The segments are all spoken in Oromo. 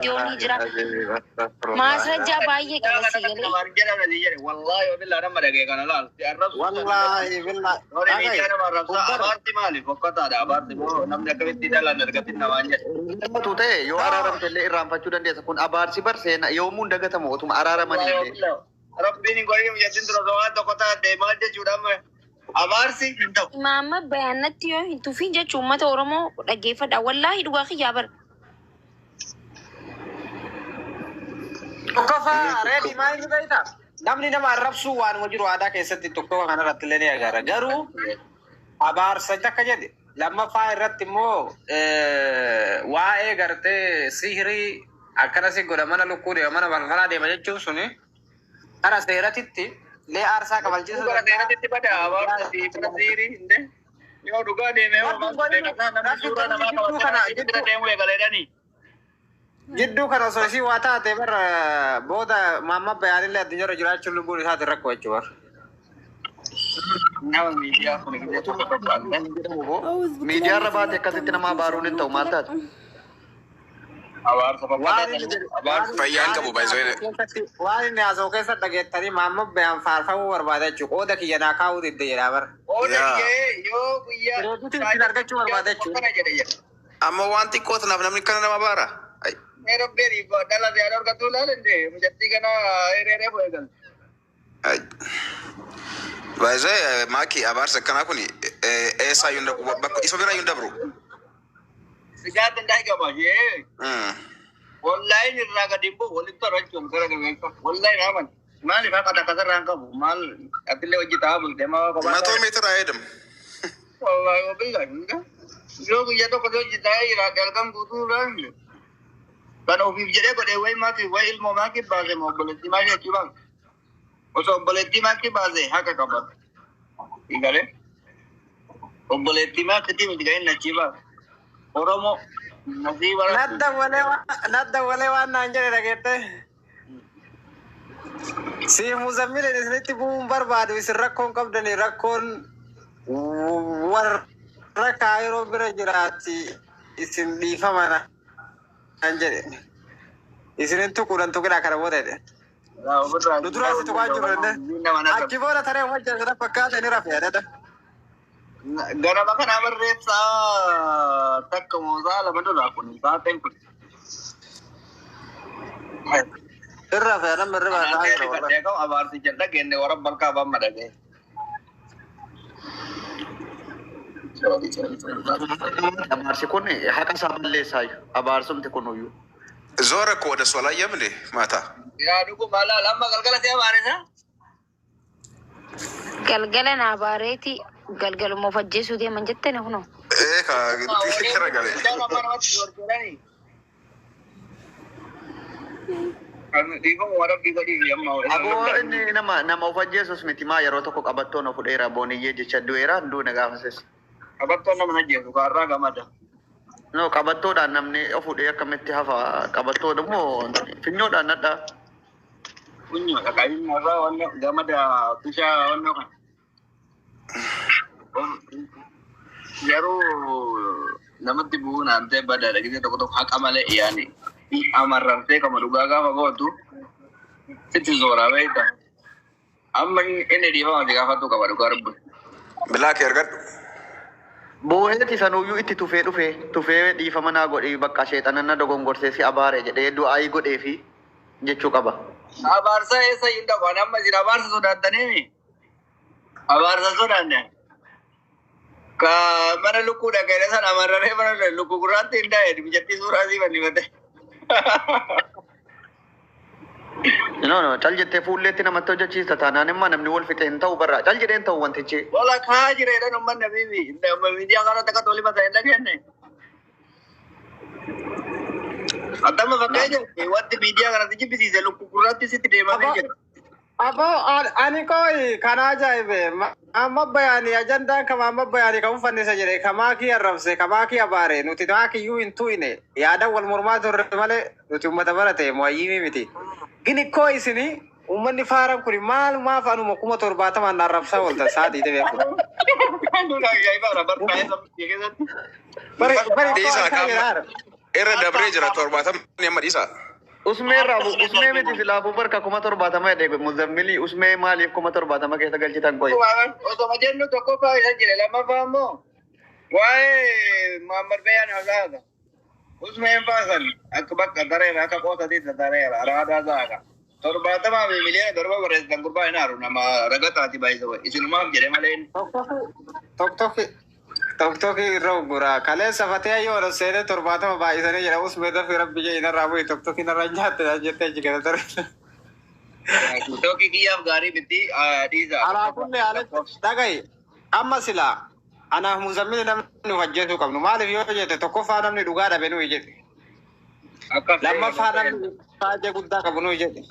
يوني جرا ما سجى بايه كذا سيجري والله وبالله أنا ما رجع كنا لا والله بالله أنا ما رفض أبارتي مالي فقط هذا أبارتي مو نمنا كم تدا لا نرجع نوانيا لما توتة يو أرارم تلي إرام فجودن دي سكون أبارسي برسنا يومون دعوة تمو ثم أرارم ماني ربي نقولي يجين ترى تو كتا دمال جي جودام أبارسي هندو ماما بيانات يو انتو في جا cuma تورمو لقيفة دا والله دوا خيابر Tokofa ready main juga itu. Namni nama Arab suwan wajiru ada keset itu tokofa karena ratleni agar garu abar saja kaja di. Lama file ratimo wae garte sihri akana se gora mana lukuri mana balgana de maja chusuni. Ara se ratitti le arsa kabal jisu. Gora de ratitti pada abar sihri inde. Yo duga de me nama sura nama kita demo ya galera ni. Jiddu kana so si wata te bar boda mama bayani le dinjoro jura chulu buri sa rakko chuar nama media ko ngi to media rabat ekatitina ma barunin tau mata abar sabab abar fayan ka bubai zoe wali ne azo ke sa dage tari mama bayan farfa war bada chu o daki yana ka u didde yara bar o daki yo buya ro tu tinar ka chu war bada chu amma wanti ko tana namni kana nama bara ay Ero beri ko dala de aror ka tula lende mujatti kana ere boegal ay Baizai maki abar sakana kuni esa yunda bakko isobira yunda bro sejat ndai ka baje wallahi ni raga dimbo wali to ranchum kara ga wallahi raman mal ba kata kata rangka mal atile wajita bul dema ko ma to meter ayedam wallahi wabillahi nga yo ya to ko jita ira galgam gudu ran kan ofi jere ko de way maki way ilmo maki baze mo boleti maki kibang oso boleti maki baze haka kabar igale o boleti maki tim digain na chiba oromo nasiba nadda wale wa nanjere ragete si muzammil isniti bum barbadu is rakkon kabdani rakkon war rakayro bira jirati isin di famana anjere isinin tukuran tukira kara bodede dudura si tukwa jurende akibora tare wajja gara pakata ni rafia dada gara baka na barre sa takka mozala bando la kun sa tempo rafia na merre ba na ko abar si janda genne wara balka ba madage abar si kone haka saballe sai abar sum te kono yu zora ko da sola yamle mata ya dugu mala lamba galgala te mare sa galgala na bareti galgalo mo fajjesu de manjette ne hono ka tikra gale digo wara gadi yamma abo inni nama ufajjesus miti ma yaro to ko qabatto no fudera boni yeje chadduera ndu naga fases qabatto no manaje ko arra gamada no qabatto da namne ofude yakamitti hafa qabatto do mo finyo da nada kunyo ka kai mara wannan gamada tusha wannan kan yaro namatti buuna ante badala gidi to hakamale yani amarrante kama dugaga magotu sitti zora veita amma ene diva diga fatu kama dugarbu bilak ergat boheti sanuyu itti tufe di famana godi bakka shaytanan na dogongorse si abare je de du ai gode fi jechu qaba abarsa esa inda wanamma jira abarsa sodatane abarsa sodane ka mana luku da kaya sana marare mana luku kurante inda ya dijati surasi bani mate no chal jette full letti na matto jachi tata na nemma namni wol fite enta ubarra chal jede enta wanti che wala khajire da nomman nabibi inda media kana taka toli bata enda kenne adama bakaje watti media kana tiji bisi ze luku kurante sitti de ma beje abo ani koi kana jaibe amma bayani ajanda kama amma bayani kam fanni sajere kama ki arabse kama ki abare nuti da ki yu intuine yada wal murmatu male nuti ummata barate moyimi miti gini koi sini ummanni faram kuri mal ma fanu makuma torbata man arabsa walta sadi de beku nuna ya ibara bar kai sam yege bari irra dabree jira 70 amma dhiisa. Usmee rabu usmee miti silaafu barka 70 jedhe muzammili usmee maaliif 70 keessa galchitan qoy. Osoma jennu tokko faayidaa jira lammaffaa immoo waa'ee Muhammad Bayyaan Hazaadha. Usmeen faasan akka bakka dareera akka qootatiitti dareera araadaa zaaga. 70 miliyoona darba barreessitan gurbaa hin haaru nama ragataati baay'isa isinumaaf jedhe malee. Tokkoki irra gura kalee safatee yoo seene 70 baay'isanii jedha Usmee dafi rabbi jee inarraa bu'e tokkoki narra nyaatte jettee jigata ture. Tokki kiyyaaf gaarii bitti dhiisa. Alaafunni haala dhagaye amma silaa anaaf muzammili namni hojjetu qabnu maaliif yoo jette tokkoffaa namni dhugaa dhabe nuyi jedhe. Lammaffaa namni faajee guddaa qabu nuyi jedhe.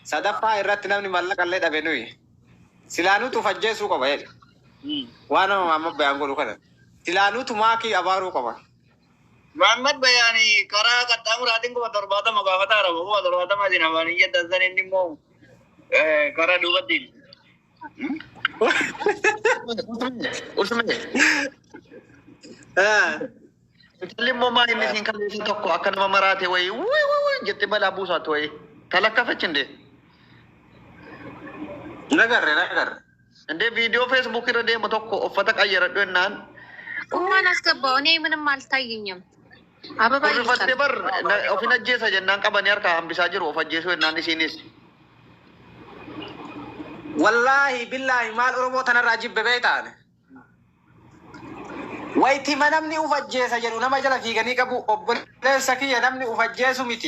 Sadaffaa irratti namni mallaqallee dhabe nuyi. Silaanutu fajjeesuu qaba jedhe. Waan nama Muhammad Bayyaan godhu kana. Silaanutu maakii abaaruu qaba. Muhammad Bayyaan karaa qaxxaamuraatiin kuma 70 gaafataa jira. Kuma 70 jina waan hin jedhan san inni immoo karaa duubatti. Usmee. Ilmoo maa inni siin kaleessi tokko akka nama maraate wayii jettee balaa buusaatu wayii talakkafachinde. Nagarre. እንደ ቪዲዮ ፌስቡክ ይረ ደሞ ተኮ ኦፈተ ቀየረዶ እናን ማን አስገባው? እኔ ምንም አልታየኝም። አበባ ይፈተ በር ኦፊነጀ ሰጀናን ቀበን ያርካ አምቢሳ ጅሩ ኦፈጀሱ እናን ሲኒስ ወላሂ ቢላሂ ማል ኦሮሞ ተነራጅ በቤታን ወይቲ መነምኒ ኡፈጀ ሰጀሩ ነማ ጀላ ፊገኒ ቀቡ ኦብለ ሰኪ የነምኒ ኡፈጀሱ ሚቲ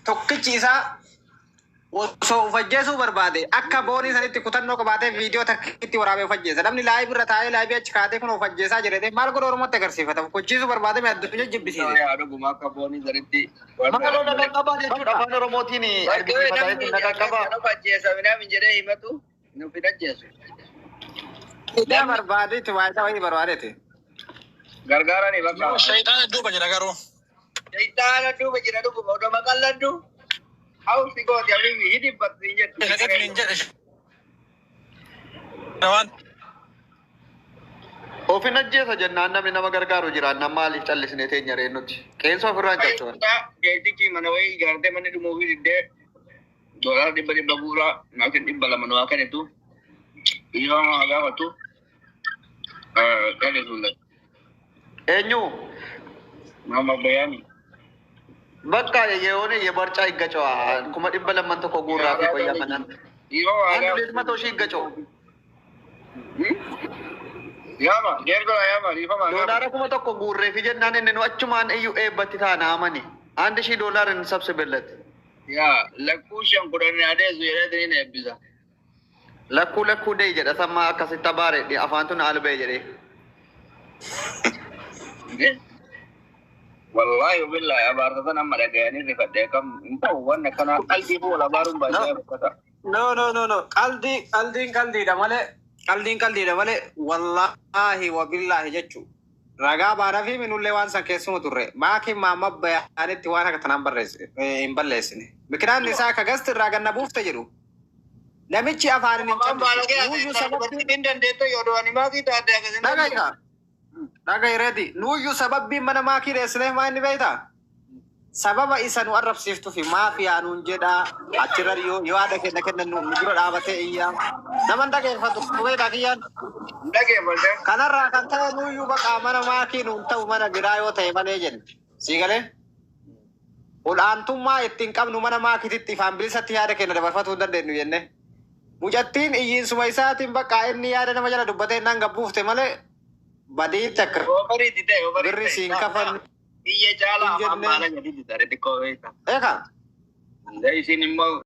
ቶክቺሳ So ufajjeesuu barbaade akka boonii sanitti kutannoo qabaatee viidiyoo takkitti waraabee ufajjeessa. Namni laayib irra taa'ee laayibii achi kaatee kun ufajjeessaa jedhee maal godhu Oromootti agarsiifata. Kuchiisuu barbaade mee addunyaa jibbisiise. Dhuguma akka boonii sanitti. Maqaloo naqaqabaa jechuudha afaan Oromootiin argisiifata jechuudha naqaqabaa. Nama ufajjeessa minaamin jedhee himatu nu fidajjeessu. Idaa barbaadeetti waayitaa wayii barbaadeetti. Gargaaranii bakka. Shayitaana duuba jira garuu. Shayitaana duuba jira dhuguma odoo maqalladdu. Hausi gooti abimi hidi batri jettu. Ofin ajjeesa jennaan namni nama gargaaru jira nama maaliif callisnee teenya reennutti qeensa ofirraan calchuun. Geetichi mana wayii ijaartee manni dhumuu fi diddee doolaara 100 buuraa naakin 200 waa kennitu yoo maa gaafatu kenni sulle. Eenyu? Muhammad Bayyaan. Bakka yeroon yebarchaa higgacoo kuma 200 tokko guurraa fi qoyyaa kanan. Andu deetma tooshii higgacoo. Yaama, deemgola yaama, riifama. Doolaara kuma tokko guurree fi jennaan inni nu achumaan iyyuu eebbatti taana amani. $1000 hin sabsibillatti. Yaa, lakkuu 5 kudhan adeesu jedhee ni eebbisa. Lakkuu dee jedha sammaa akkasitti abaaredhe afaan tun albee jedhee. Wallahi billahi abaartatan amma dhagayanii rifadhee kam ta'u wanna kana qalbii boola abaaruun baay'ee rakkata. No. Qaldiidha malee wallahi wa billahi jechu. Ragaa baadhaa fi minullee waan san keessuma turre. Maakiin Muhammad Bayyaanitti waan akka tanaan hin balleessine. Bikinaan isaa akka gasti irraa ganna buufte jedhu. Namichi afaanin hin cabne. Dhagai reedi nuyyuu sababbiin mana maakii dheessineef maa inni beektaa? Sababa isa nu arrabsiiftuu fi maafiyaa nuun jedhaa achirra yoo haadha kenna nu dura dhaabatee iyyaa naman dhageeffatu beektaa kiyyaan. Kanarraa kan ta'e nuyyuu baqaa mana maakii nuun ta'u mana biraa yoo ta'e malee jenne. Sii galee? Olaantummaa ittiin qabnu mana maakiititti ifaan bilisatti yaada kenna dabarfatuu hin dandeenyu jenne. Mucattiin iyyiinsuma isaatiin baqaa inni yaada nama jala dubbatee naan gabbuufte malee. Badii takka birri siin kafan biyya caalaa ammaala gadi didare xiqqoo beekta. Eegaa? Isin immoo